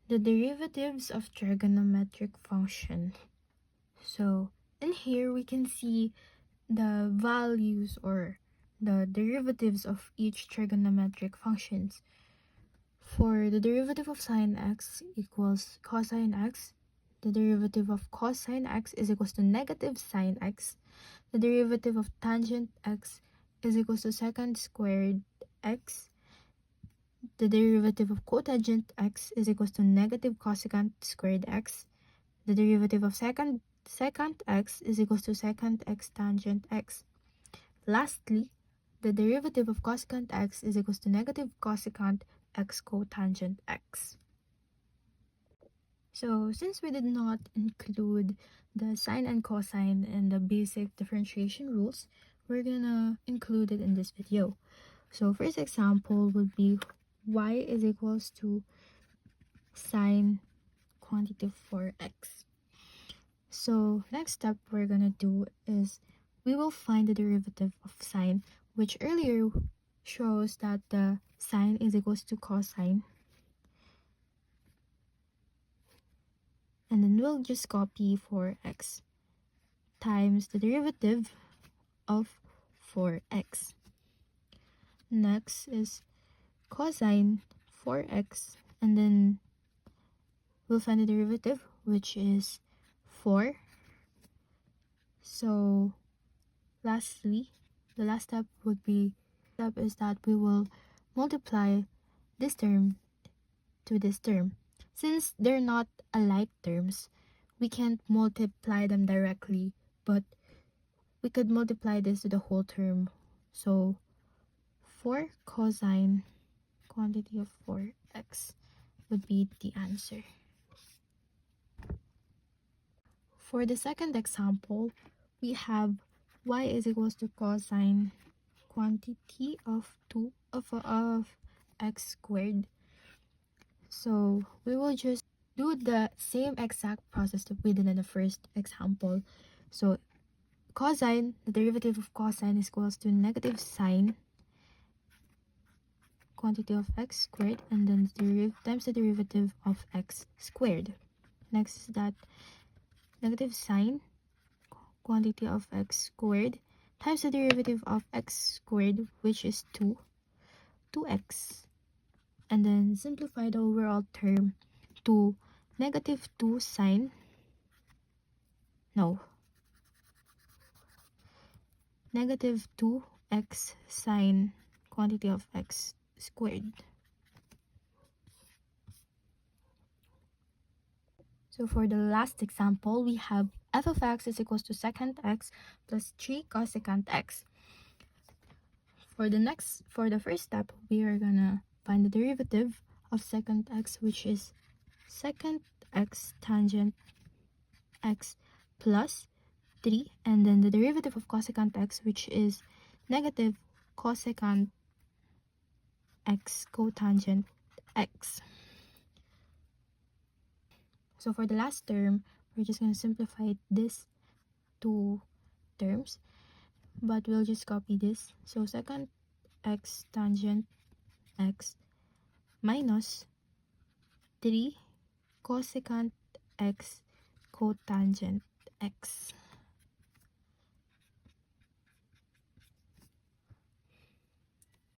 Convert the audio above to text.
the derivatives of trigonometric function. So in here we can see the values or the derivatives of each trigonometric functions. For the derivative of sine x equals cosine x, the derivative of cosine x is equals to negative sine x. The derivative of tangent x is equals to secant squared x. The derivative of cotangent x is equals to negative cosecant squared x. The derivative of secant x is equals to secant x tangent x. Lastly, the derivative of cosecant x is equals to negative cosecant x cotangent x. So since we did not include the sine and cosine in the basic differentiation rules, we're gonna include it in this video. So first example would be y is equals to sine quantity of 4x. So next step we're gonna do is we will find the derivative of sine, which earlier shows that the sine is equals to cosine. And then we'll just copy 4x times the derivative of 4x. Next is cosine 4x, and then we'll find the derivative, which is 4. So lastly, the last step is that we will multiply this term to this term. Since they're not alike terms, we can't multiply them directly, but we could multiply this to the whole term. So 4 cosine quantity of 4x would be the answer. For the second example, we have y is equals to cosine quantity of x squared. So we will just do the same exact process that we did in the first example. So cosine, the derivative of cosine is equals to negative sine quantity of x squared, and then times the derivative of x squared. Next is that negative sine quantity of x squared times the derivative of x squared, which is 2x. And then simplify the overall term to negative 2 sine, negative 2x sine quantity of x squared. So for the last example, we have f of x is equals to secant x plus 3 cosecant x. For the first step, we are gonna find the derivative of secant x, which is secant x tangent x plus 3, and then the derivative of cosecant x, which is negative cosecant x cotangent x. So for the last term, we're just going to simplify these two terms, but we'll just copy this. So secant x tangent x minus 3 cosecant x cotangent x.